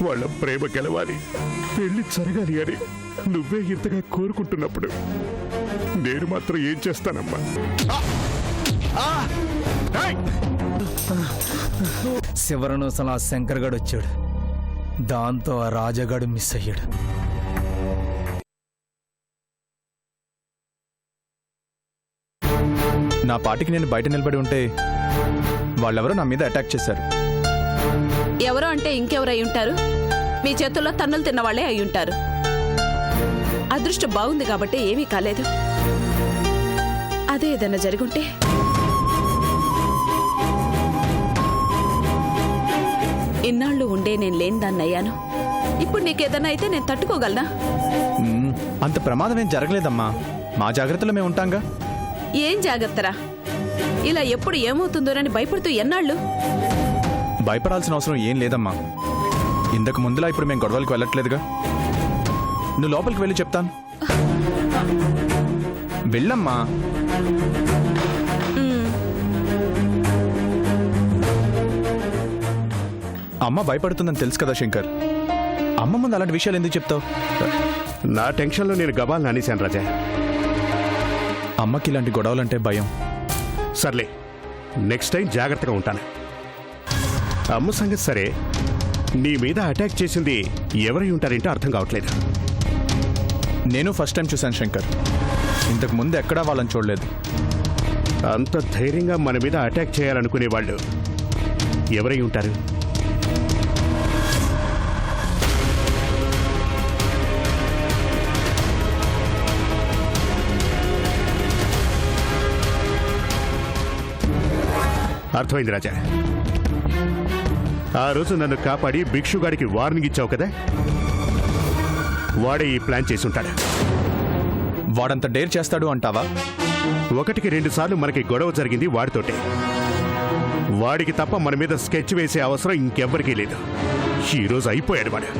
వాళ్ళ ప్రేమ గెలవాలి, పెళ్లి జరగాలి అని నువ్వే ఇంతగా కోరుకుంటున్నప్పుడు నేను మాత్రం ఏం చేస్తానమ్మా? శివరనూసల ఆ శంకర్గాడు వచ్చాడు. దాంతో ఆ రాజాగాడు మిస్ అయ్యాడు. నా పాటికి నేను బయట నిలబడి ఉంటే వాళ్ళెవరో నా మీద అటాక్ చేశారు. ఎవరో అంటే ఇంకెవరై ఉంటారు? మీ చేతుల్లో తన్నులు తిన్నవాళ్లే అయి ఉంటారు. అదృష్టం బాగుంది కాబట్టి ఏమీ కాలేదు. అదే ఏదైనా జరుగుంటే ఇన్నాళ్ళు ఉండే నేను లేని దాన్ని అయ్యాను. ఇప్పుడు నీకేదన్నా అయితే నేను తట్టుకోగలనా? అంత ప్రమాదం ఏం జరగలేదమ్మా. మా జాగ్రత్తలో మేము ఉంటాంగా. ఏం జాగ్రత్తరా? ఇలా ఎప్పుడు ఏమవుతుందోనని భయపడుతూ ఎన్నాళ్ళు? భయపడాల్సిన అవసరం ఏం లేదమ్మా. ఇంతకు ముందులా ఇప్పుడు మేము గొడవలకు వెళ్ళట్లేదుగా. నువ్వు లోపలికి వెళ్ళి చెప్తాను. వెళ్ళమ్మా. అమ్మ భయపడుతుందని తెలుసు కదా శంకర్. అమ్మ ముందు అలాంటి విషయాలు ఎందుకు చెప్తావు? నా టెన్షన్లో నేను గబాల్ని అనేశాను రాజా. అమ్మకి ఇలాంటి గొడవలంటే భయం. సర్లే, నెక్స్ట్ టైం జాగ్రత్తగా ఉంటాను. అమ్మ సంగతి సరే, నీ మీద అటాక్ చేసింది ఎవరై ఉంటారంటే అర్థం కావట్లేదు. నేను ఫస్ట్ టైం చూశాను శంకర్. ఇంతకు ముందు ఎక్కడా వాళ్ళని చూడలేదు. అంత ధైర్యంగా మన మీద అటాక్ చేయాలనుకునే వాళ్ళు ఎవరై ఉంటారు? అర్థమైంది రాజా. ఆ రోజు నన్ను కాపాడి భిక్షుగాడికి వార్నింగ్ ఇచ్చావు కదా, వాడే ఈ ప్లాన్ చేసి ఉంటాడు. వాడంత డేర్ చేస్తాడు అంటావా? 1-2 సార్లు మనకి గొడవ జరిగింది వాడితోటే. వాడికి తప్ప మన మీద స్కెచ్ వేసే అవసరం ఇంకెవ్వరికీ లేదు. ఈరోజు అయిపోయాడు వాడు.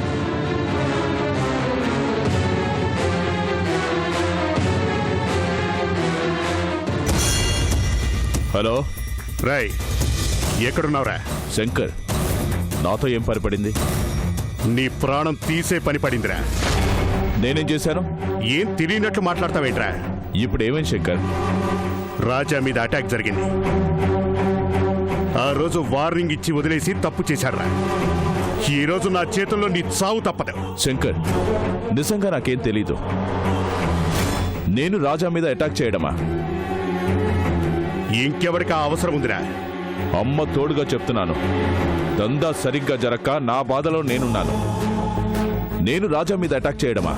హలో రాయ్, ఎక్కడున్నావురా? శంకర్, నాతో ఏం పని పడింది? నీ ప్రాణం తీసే పని పడిందిరా. నేనేం చేశాను? ఏం తెలియనట్లు మాట్లాడతావేంట్రా? ఇప్పుడు ఏమైంది శంకర్? రాజా మీద అటాక్ జరిగింది. ఆ రోజు వార్నింగ్ ఇచ్చి వదిలేసి తప్పు చేశాడురా. ఈ రోజు నా చేతుల్లో నీ చావు తప్పదు. శంకర్, నిజంగా నాకేం తెలీదు. నేను రాజా మీద అటాక్ చేయడమా? ఇంకెవరికి ఆ అవసరం ఉందిరా? అమ్మ తోడుగా చెప్తున్నాను. దందా సరిగ్గా జరక్క నా బాధలో నేనున్నాను. నేను రాజా మీద అటాక్ చేయడమా?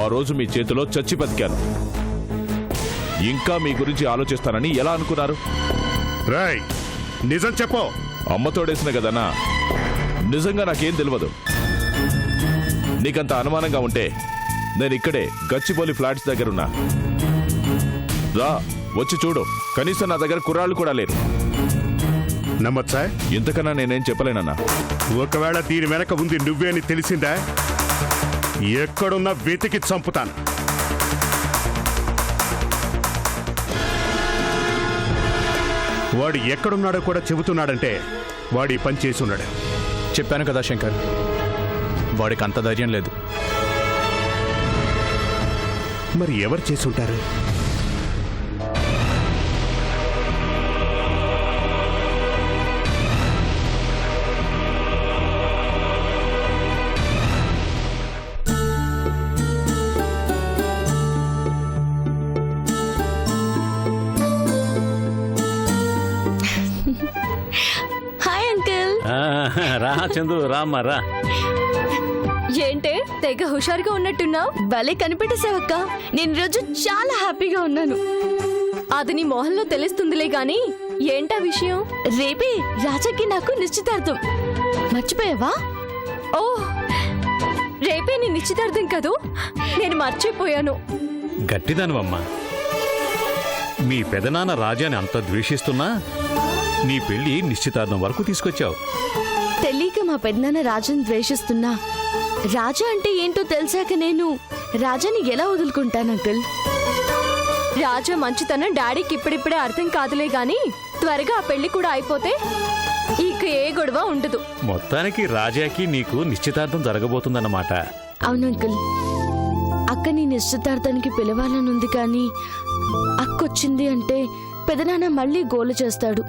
ఆ రోజు మీ చేతిలో చచ్చి బతికాను. ఇంకా మీ గురించి ఆలోచిస్తానని ఎలా అనుకున్నారు? రాయ్, నిజం చెప్పు. అమ్మ తోడేసిన కదన్నా. నిజంగా నాకేం తెలియదు. నీకంత అనుమానంగా ఉంటే నేను ఇక్కడే గచ్చిబౌలి ఫ్లాట్స్ దగ్గరున్నా. రా, వచ్చి చూడు. కనీసం నా దగ్గర కుర్రాళ్ళు కూడా లేరు. నమ్మచ్చా? ఇంతకన్నా నేనేం చెప్పలేనన్నా. ఒకవేళ దీని వెనక ఉంది నువ్వే అని తెలిసిందా, ఎక్కడున్నా వెతికి చంపుతాను. వాడు ఎక్కడున్నాడో కూడా చెబుతున్నాడంటే వాడి పని చేసి ఉన్నాడు. చెప్పాను కదా శంకర్, వాడికి అంత ధైర్యం లేదు. మరి ఎవరు చేసి ఉంటారు? Hi uncle. రా చందు, రామ్మా రా. ఏంటే తెగ హుషారుగా ఉన్నట్టున్నావు? భలే కనిపెట్టేసావక్క. నేను ఈరోజు చాలా హ్యాపీగా ఉన్నాను. అది నీ మొహంలో తెలుస్తుందిలే గాని ఏంటా విషయం? రేపే రాజాకి నాకు నిశ్చితార్థం. మర్చిపోయావా? ఓ, రేపే నీ నిశ్చితార్థం కదూ, నేను మర్చిపోయాను. గట్టిదానివమ్మా. మీ పెదనాన్న రాజాని అంత ద్వేషిస్తున్నా నీ పెళ్లి నిశ్చితార్థం వరకు తీసుకొచ్చావు. తెలియక మా పెద్దనాన్న రాజాని ద్వేషిస్తున్నా రాజా అంటే ఏంటో తెలిసాక నేను రాజాని ఎలా వదులుకుంటాను అంకుల్? రాజా మంచితనం డాడీకి ఇప్పుడిప్పుడే అర్థం కాదులే గాని త్వరగా ఆ పెళ్లి కూడా అయిపోతే ఈ ఇక ఏ గొడవ ఉండదు. మొత్తానికి రాజాకి నీకు నిశ్చితార్థం జరగబోతుందన్నమాట. అవును అంకుల్, అక్కని నిశ్చితార్థానికి పిలవాలనుంది కానీ అక్కొచ్చింది అంటే పెదనాన్న మళ్ళీ గోలు చేస్తాడు.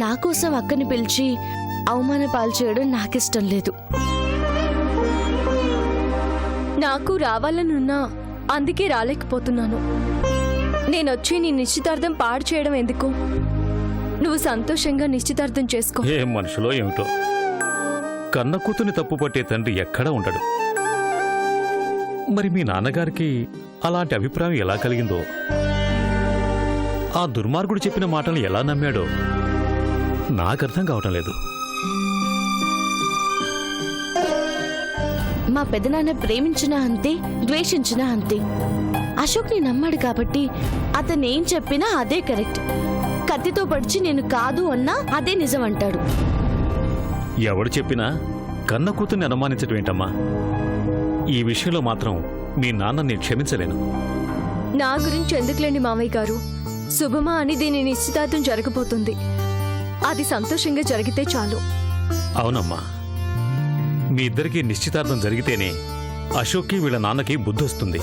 నా కోసం అక్కని పిలిచి అవమాన పాలు చేయడం నాకిష్టం లేదు. నాకు రావాలనున్నా అందుకే రాలేకపోతున్నాను. నేనొచ్చి నీ నిశ్చితార్థం పాడు చేయడం ఎందుకు? నువ్వు సంతోషంగా నిశ్చితార్థం చేసుకో. ఏం మనుషులో ఏమిటో, కన్న కూతుని తప్పు పట్టే తండ్రి ఎక్కడా ఉండడు. మరి మీ నాన్నగారికి అలాంటి అభిప్రాయం ఎలా కలిగిందో, ఆ దుర్మార్గుడు చెప్పిన మాటలు ఎలా నమ్మాడో నాకర్థం కావటం లేదు. మా పెదనాన్న ప్రేమించినా అంతే, ద్వేషించినా అంతే. అశోక్ని నమ్మాడు కాబట్టి అతనేం చెప్పినా అదే కరెక్ట్. కత్తితో పడిచి నేను కాదు అన్నా అదే నిజం అంటాడు. ఎవడు చెప్పినా కన్న కూతుర్ని అనుమానించడం ఏంటమ్మా? ఈ విషయంలో మాత్రం మీ నాన్నని క్షమించలేను. నా గురించి ఎందుకులేండి మామయ్య గారు, శుభమా అని దీని నిశ్చితార్థం జరగబోతుంది. అది సంతోషంగా జరిగితే చాలు. అవునమ్మా, మీ ఇద్దరికీ నిశ్చితార్థం జరిగితేనే అశోక్కి వీళ్ళ నాన్నకి బుద్ధొస్తుంది.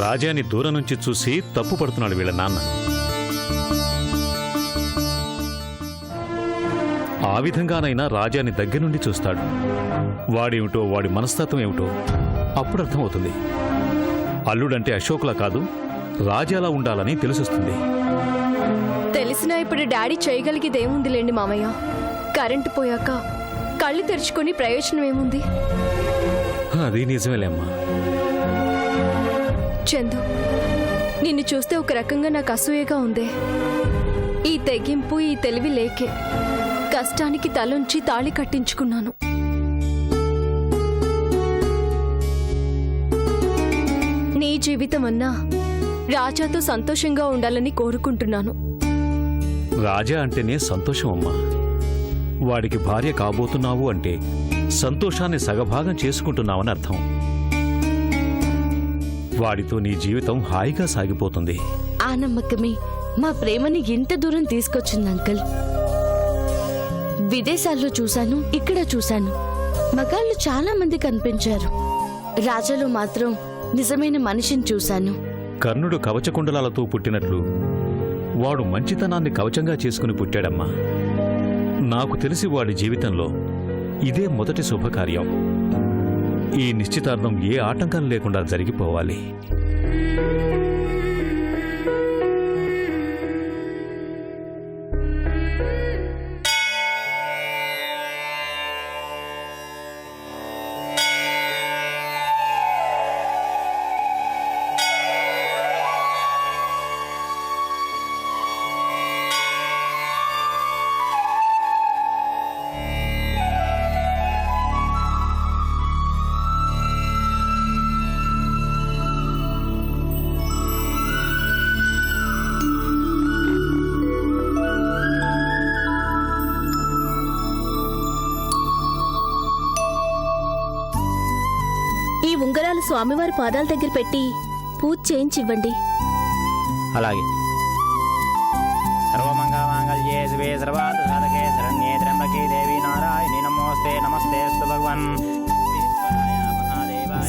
రాజాని దూరం నుంచి చూసి తప్పు పడుతున్నాడు వీళ్ళ నాన్న. ఆ విధంగానైనా రాజాని దగ్గర నుండి చూస్తాడు. వాడేమిటో, వాడి మనస్తత్వం ఏమిటో అప్పుడు అర్థమవుతుంది. అల్లుడంటే అశోక్లా కాదు, రాజాలా ఉండాలని తెలిసొస్తుంది. తెలిసినా ఇప్పుడు డాడీ చేయగలిగేదేముందిలేండి మామయ్య. కరెంటు పోయాక కళ్ళు తెరుచుకొని ప్రయోజనం ఏముంది? అది నిజమేలేమ్మా. చందు, నిన్ను చూస్తే ఒక రకంగా నాకు అసూయగా ఉందే. ఈ తెగింపు, ఈ తెలివి లేకే కష్టానికి తలుంచి తాళి కట్టించుకున్నాను. నీ జీవితం అన్నా రాజాతో సంతోషంగా ఉండాలని కోరుకుంటున్నాను. రాజా అంటేనే సంతోషం అమ్మా. వాడికి భార్య కాబోతున్నావు అంటే సంతోషాన్ని సగభాగం చేసుకుంటున్నావని అర్థం. వాడితో నీ జీవితం హాయిగా సాగిపోతుంది. ఆ నమ్మకమే మా ప్రేమని ఇంత దూరం తీసుకొచ్చింది అంకుల్. విదేశాల్లో చూశాను, ఇక్కడ చూశాను. మగాళ్ళు చాలా మంది కనిపించారు. రాజాలో మాత్రం నిజమైన మనిషిని చూశాను. కర్ణుడు కవచకుండలాలతో పుట్టినట్లు వాడు మంచితనాన్ని కవచంగా చేసుకుని పుట్టాడమ్మా. నాకు తెలిసి వాడి జీవితంలో ఇదే మొదటి శుభకార్యం. ఈ నిశ్చితార్థం ఏ ఆటంకం లేకుండా జరిగిపోవాలి. ఉంగరాలు స్వామివారి పాదాల దగ్గర పెట్టి పూజ చేయించివ్వండి. అలాగే. సర్వమంగళమాంగళ్యే శివే సర్వార్థసాధకే శరణ్యే త్ర్యంబకే దేవి నారాయణి నమోస్తే నమస్తేస్తు భగవన్.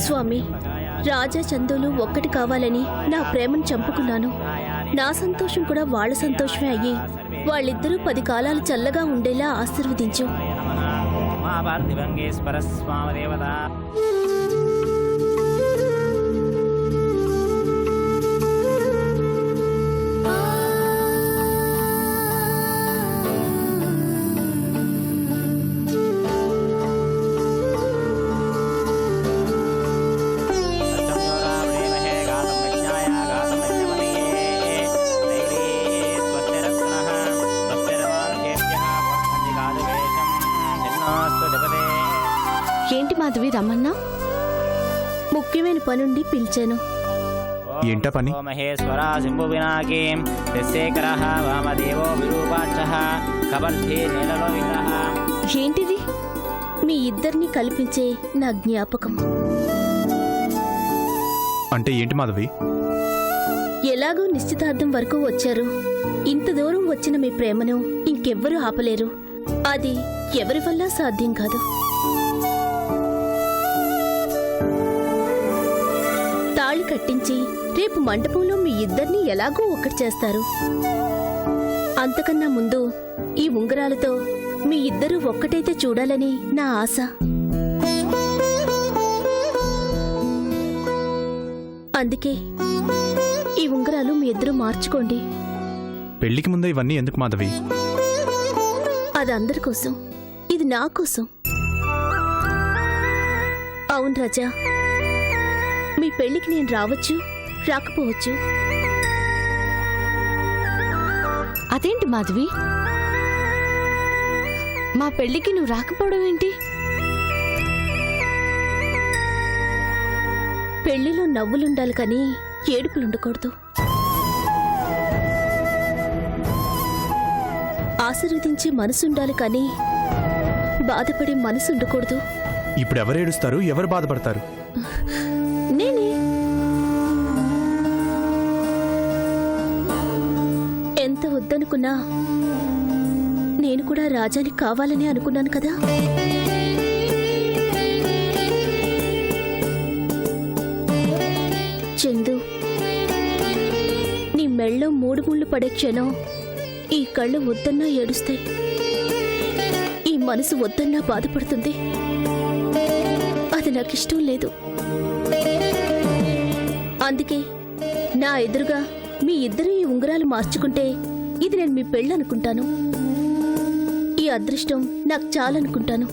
స్వామి, రాజా చందులు ఒక్కటి కావాలని నా ప్రేమను చంపుకున్నాను. నా సంతోషం కూడా వాళ్ళ సంతోషమే అయ్యి వాళ్ళిద్దరూ 10 కాలాలు చల్లగా ఉండేలా ఆశీర్వదించు. ఏంటి మాధవి రమ్మన్నా? ముఖ్యమైన పనుండి పిలిచాను. ఏంటా పని? మహేశ్వర శంభు వినాకీం శేఖరః వామదేవో విరూపాక్షః కబర్ధే నేలలో విగ్రహ. ఏంటిది? మీ ఇద్దరిని కల్పించే నా జ్ఞాపకం. అంటే ఏంటి మాధవి? ఎలాగో నిశ్చితార్థం వరకు వచ్చారు. ఇంత దూరం వచ్చిన మీ ప్రేమను ఇంకెవ్వరూ ఆపలేరు. అది ఎవరి వల్ల సాధ్యం కాదు. తాళి కట్టించి రేపు మండపంలో మీ ఇద్దరిని ఎలాగో ఒక్కటి చేస్తారు. అంతకన్నా ముందు ఈ ఉంగరాలతో మీ ఇద్దరూ ఒక్కటైతే చూడాలని నా ఆశ. అందుకే ఈ ఉంగరాలు మీ ఇద్దరు మార్చుకోండి. పెళ్లికి ముందే ఇవన్నీ ఎందుకు మాధవి? అది అందరి కోసం, ఇది నా కోసం. అవును రాజా, మీ పెళ్లికి నేను రావచ్చు, రాకపోవచ్చు. అదేంటి మాధవి, మా పెళ్లికి నువ్వు రాకపోవడం ఏంటి? పెళ్లిలో నవ్వులుండాలి కానీ ఏడుపులుండకూడదు. ఆశీర్వదించే మనసుండాలి కానీ బాధపడే మనసు ఉండకూడదు. ఇప్పుడు ఎవరు ఏడుస్తారు, ఎవరు బాధపడతారు? నేనే. ఎంత వద్దనుకున్నా నేను కూడా రాజాని కావాలని అనుకున్నాను కదా. చందు, నీ మెళ్ళో 3 ముళ్ళు పడే క్షణం ఈ కళ్ళు వద్దన్నా ఏడుస్తాయి, ఈ మనసు వద్దన్నా బాధపడుతుంది. అది నాకిష్టం లేదు. అందుకే నా ఎదురుగా మీ ఇద్దరు ఈ ఉంగరాలు మార్చుకుంటే ఇది నేను మీ పెళ్ళనుకుంటాను. ఈ అదృష్టం నాకు చాలనుకుంటాను.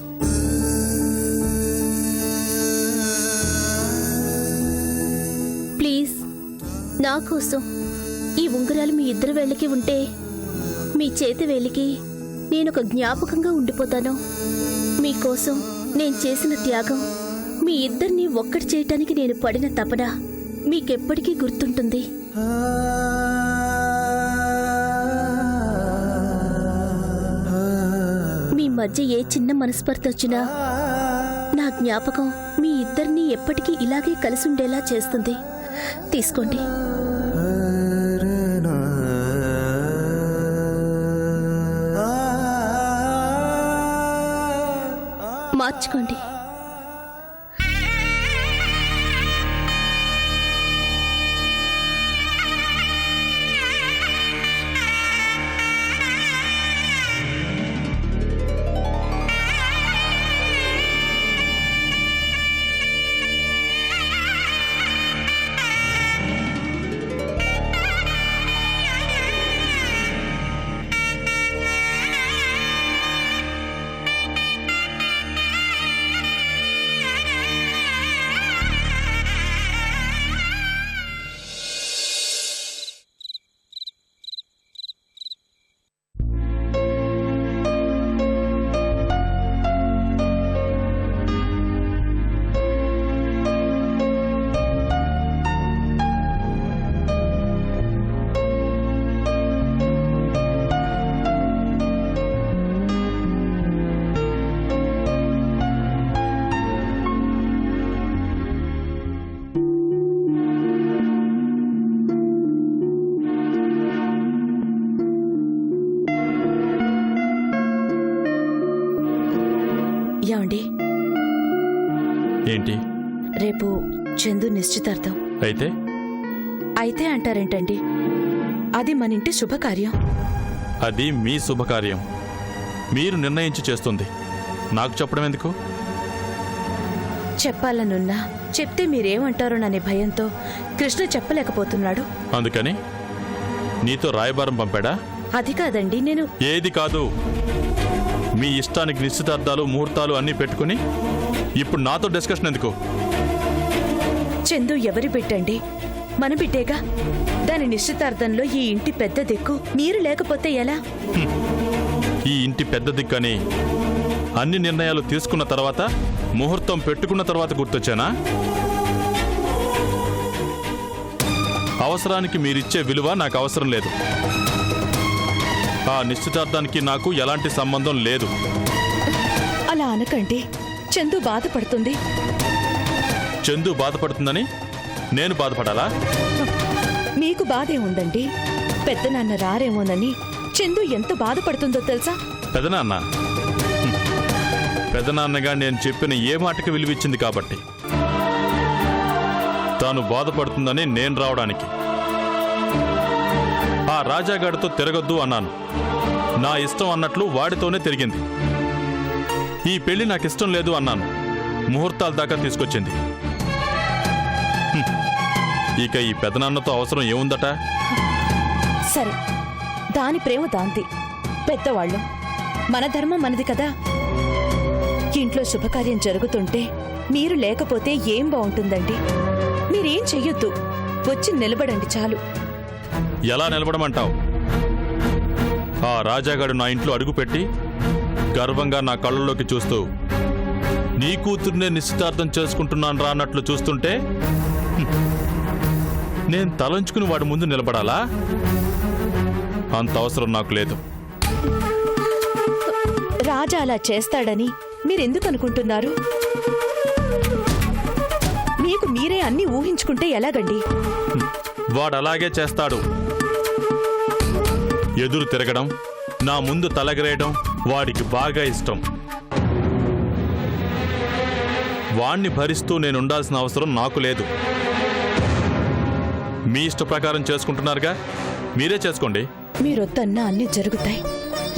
ప్లీజ్, నా కోసం ఈ ఉంగరాలు మీ ఇద్దరు వేళ్ళకి ఉంటే మీ చేతి వేలికి నేనొక జ్ఞాపకంగా ఉండిపోతాను. మీకోసం నేను చేసిన త్యాగం, మీ ఇద్దరిని ఒక్కటి చేయటానికి నేను పడిన తపన మీకెప్పటికీ గుర్తుంటుంది. మీ మధ్య ఏ చిన్న మనస్పర్ధ వచ్చినా నా జ్ఞాపకం మీ ఇద్దరిని ఎప్పటికీ ఇలాగే కలిసి ఉండేలా చేస్తుంది. తీసుకోండి. మార్చుకోండి. ఏమండి, ఏంటి? రేపు చందు నిశ్చితార్థం. అయితే అంటారేంటండి? అది మన ఇంటి శుభకార్యం. అది మీ శుభకార్యం, మీరు నిర్ణయించి చేస్తుంది. నాకు చెప్పడం ఎందుకు? చెప్పాలనున్నా చెప్తే మీరేమంటారోననే భయంతో కృష్ణ చెప్పలేకపోతున్నాడు. అందుకని నీతో రాయబారం పంపాడా? అది కాదండి, నేను ఏది కాదు. మీ ఇష్టానికి నిశ్చితార్థాలు, ముహూర్తాలు అన్నీ పెట్టుకుని ఇప్పుడు నాతో డిస్కషన్ ఎందుకు? చందు ఎవరి బిడ్డండి? మన బిడ్డేగా. దాని నిశ్చితార్థంలో ఈ ఇంటి పెద్ద దిక్కు మీరు లేకపోతే ఎలా? ఈ ఇంటి పెద్ద దిక్కని అన్ని నిర్ణయాలు తీసుకున్న తర్వాత, ముహూర్తం పెట్టుకున్న తర్వాత గుర్తొచ్చానా? అవసరానికి మీరిచ్చే విలువ నాకు అవసరం లేదు. ఆ నిశ్చితార్థానికి నాకు ఎలాంటి సంబంధం లేదు. అలా అనకండి, చందు బాధపడుతుంది. చందు బాధపడుతుందని నేను బాధపడాలా? మీకు బాధే ఉందండి. పెద్ద నాన్న రారేమోనని చందు ఎంత బాధపడుతుందో తెలుసా? పెదనాన్న పెదనాన్నగా నేను చెప్పిన ఏ మాటకి విలువిచ్చింది కాబట్టి తాను బాధపడుతుందని నేను రావడానికి. ఆ రాజాగాడితో తిరగొద్దు అన్నాను. నా ఇష్టం అన్నట్లు వాడితోనే తిరిగింది. ఈ పెళ్లి నాకిష్టం లేదు అన్నాను. ముహూర్తాల దాకా తీసుకొచ్చింది. ఇక ఈ పెదనాన్నతో అవసరం ఏముందట? సరే, దాని ప్రేమ దాంది. పెద్దవాళ్ళు, మన ధర్మం మనది కదా. ఇంట్లో శుభకార్యం జరుగుతుంటే మీరు లేకపోతే ఏం బాగుంటుందండి? మీరేం చెయ్యొద్దు, వచ్చి నిలబడండి చాలు. ఎలా నిలబడమంటావు? ఆ రాజాగాడు నా ఇంట్లో అడుగుపెట్టి గర్వంగా నా కళ్ళల్లోకి చూస్తూ నీ కూతుర్నే నిశ్చితార్థం చేసుకుంటున్నాను రా అన్నట్లు చూస్తుంటే నేను తలంచుకుని వాడి ముందు నిలబడాలా? అంత అవసరం నాకు లేదు. రాజా అలా చేస్తాడని మీరెందుకు అనుకుంటున్నారు? మీకు మీరే అన్ని ఊహించుకుంటే ఎలాగండి? వాడలాగే చేస్తాడు. ఎదురు తిరగడం, నా ముందు తలగరేయడం వాడికి బాగా ఇష్టం. వాణ్ణి భరిస్తూ నేనుండాల్సిన అవసరం నాకు లేదు. మీ ఇష్ట ప్రకారం చేసుకుంటున్నారుగా, మీరే చేసుకోండి. మీరొద్దన్నా అన్ని జరుగుతాయి.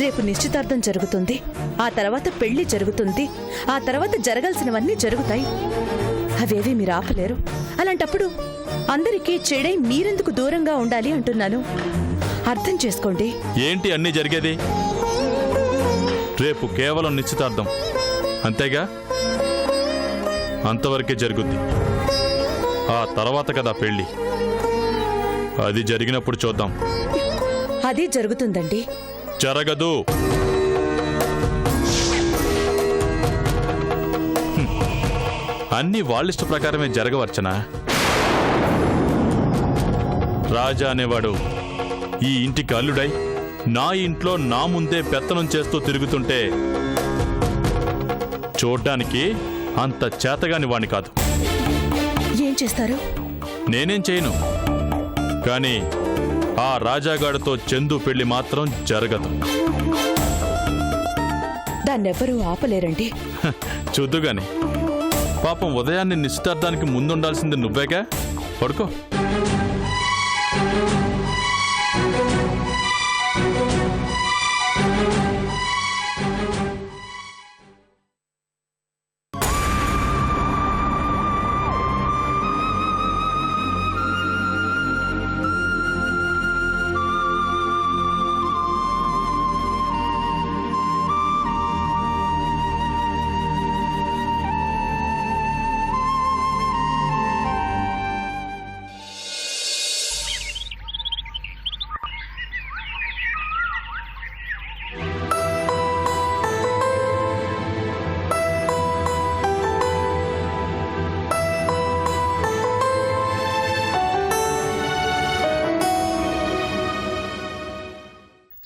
రేపు నిశ్చితార్థం జరుగుతుంది, ఆ తర్వాత పెళ్లి జరుగుతుంది, ఆ తర్వాత జరగాల్సినవన్నీ జరుగుతాయి. అవేవి మీరు ఆపలేరు. అలాంటప్పుడు అందరికీ చెడై మీరెందుకు దూరంగా ఉండాలి అంటున్నాను. అర్థం చేసుకోండి. ఏంటి అన్నీ జరిగేది? రేపు కేవలం నిశ్చితార్థం అంతేగా? అంతవరకే జరుగుద్ది. ఆ తర్వాత కదా పెళ్లి. అది జరిగినప్పుడు చూద్దాం. అది జరుగుతుందండి. జరగదు. అన్నీ వాళ్ళిష్ట ప్రకారమే జరగవచ్చనా? రాజా అనేవాడు ఈ ఇంటికి అల్లుడై నా ఇంట్లో నా ముందే పెత్తనం చేస్తూ తిరుగుతుంటే చూడ్డానికి అంత చేతగాని వాణ్ణి కాదు. ఏం చేస్తారు? నేనేం చేయను. కానీ ఆ రాజాగాడితో చందు పెళ్లి మాత్రం జరగదు. దాన్నెవ్వరూ ఆపలేరండి. చూద్దుగాని. పాపం ఉదయాన్నే నిశ్చితార్థానికి ముందుండాల్సింది నువ్వేగా. పడుకో.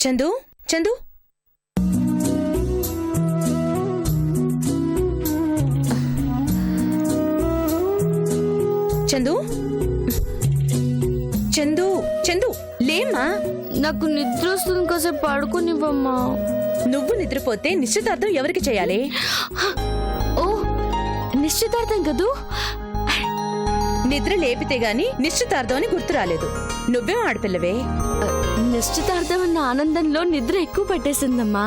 చందు, చందు, చందు, చందు, చందు, లేమ్మా. నాకు నిద్ర వస్తుంది, కాసేపు పడుకునివ్వమ్మా. నువ్వు నిద్రపోతే నిశ్చితార్థం ఎవరికి చేయాలి? ఓ, నిశ్చితార్థం కదూ. నిద్ర లేపితే గాని నిశ్చితార్థం అని గుర్తు రాలేదు. నువ్వేం ఆడపిల్లవే. నిశ్చితార్థం అన్న ఆనందంలో నిద్ర ఎక్కువ పట్టేసిందమ్మా.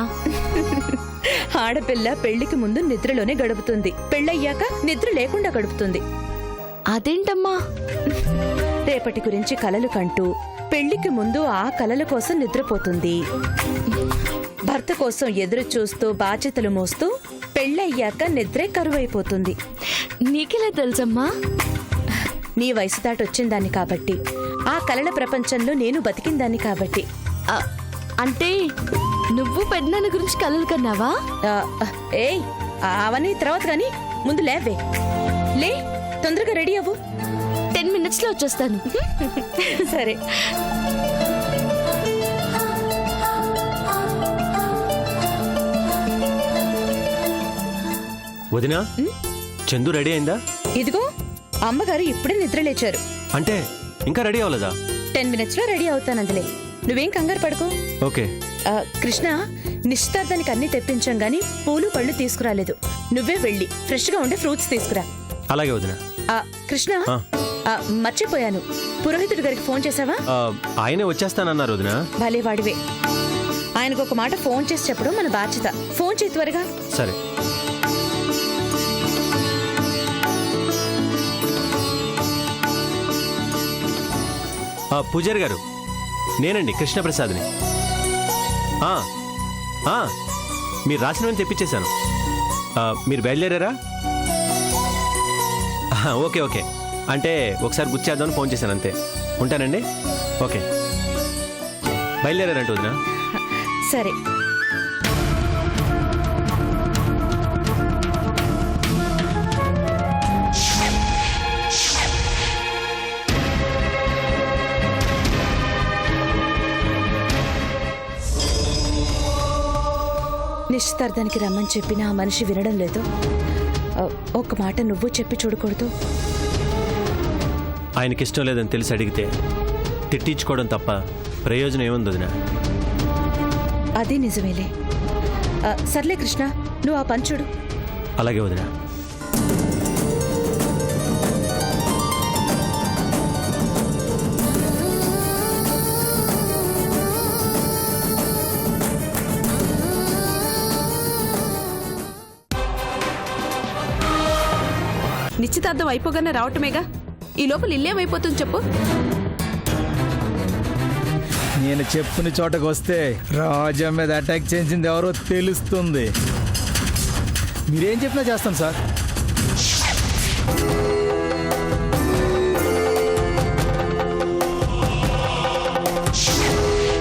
ఆడపిల్ల పెళ్లికి ముందు నిద్రలోనే గడుపుతుంది, పెళ్ళయ్యాక నిద్ర లేకుండా గడుపుతుంది. అదేంటమ్మా? రేపటి గురించి కలలు కంటూ పెళ్లికి ముందు ఆ కలల కోసం నిద్రపోతుంది. భర్త కోసం ఎదురు చూస్తూ బాధ్యతలు మోస్తూ పెళ్ళయ్యాక నిద్రే కరువైపోతుంది. నీకెలా తెలుసమ్మా? నీ వయసు దాటొచ్చిందాన్ని కాబట్టి, ఆ కలల ప్రపంచంలో నేను బతికిందాన్ని కాబట్టి. అంటే నువ్వు పెద్దనాన్న గురించి కలలు కన్నావా? ఏయ్, అవన్నీ తర్వాత గాని ముందు లేవే. లే, తొందరగా రెడీ అవ్వు. 10 minutes లో వచ్చేస్తాను. సరే. వదినా, చందు రెడీ అయిందా? ఇదిగో అమ్మగారు ఇప్పుడే నిద్ర లేచారు. అంటే ఇంకా రెడీ అవ్వలేదా? 10 minutes లో రెడీ అవుతాను. అందులే నువ్వేం కంగారు పడుకో. ఓకే. కృష్ణ, నిశ్చితార్థానికి అన్ని తెప్పించాం గాని పూలు పళ్ళు తీసుకురాలేదు. నువ్వే వెళ్ళి ఫ్రెష్ గా ఉండే ఫ్రూట్స్ తీసుకురా. అలాగే వదిన. కృష్ణ, మర్చిపోయాను, పురోహితుడి గారికి ఫోన్ చేసావా? ఆయనే వచ్చేస్తానన్నారు వదిన. భలే వాడివే. ఆయనకు ఒక మాట ఫోన్ చేసి చెప్పడం మన బాధ్యత. ఫోన్ చేయి త్వరగా. సరే. పూజారి గారు, నేనండి కృష్ణప్రసాద్ని. మీరు రాసినవని తెప్పించేశాను. మీరు బయలుదేరారా? Okay okay. అంటే ఒకసారి గుర్చేద్దామని ఫోన్ చేశాను అంతే. ఉంటానండి. ఓకే. బయలుదేరారంట వదినా? సరే. నిశ్చితార్థానికి రమ్మని చెప్పిన ఆ మనిషి వినడం లేదు. ఒక్క మాట నువ్వు చెప్పి చూడకూడదు? ఆయనకి ఇష్టం లేదని తెలిసి అడిగితే తిట్టించుకోవడం తప్ప ప్రయోజనం ఏముంది వదినా? అది నిజమేలే. సర్లే కృష్ణ, నువ్వు ఆ పని చూడు. అలాగే వదినా. నిశ్చితార్థం అయిపోగానే రావటమేగా. ఈ లోపల ఇల్లేమైపోతుంది చెప్పు. నేను చెప్పిన చోటకు వస్తే రాజా మీద అటాక్ చేసింది ఎవరో తెలుస్తుంది. మీరేం చెప్పినా చేస్తాను సార్.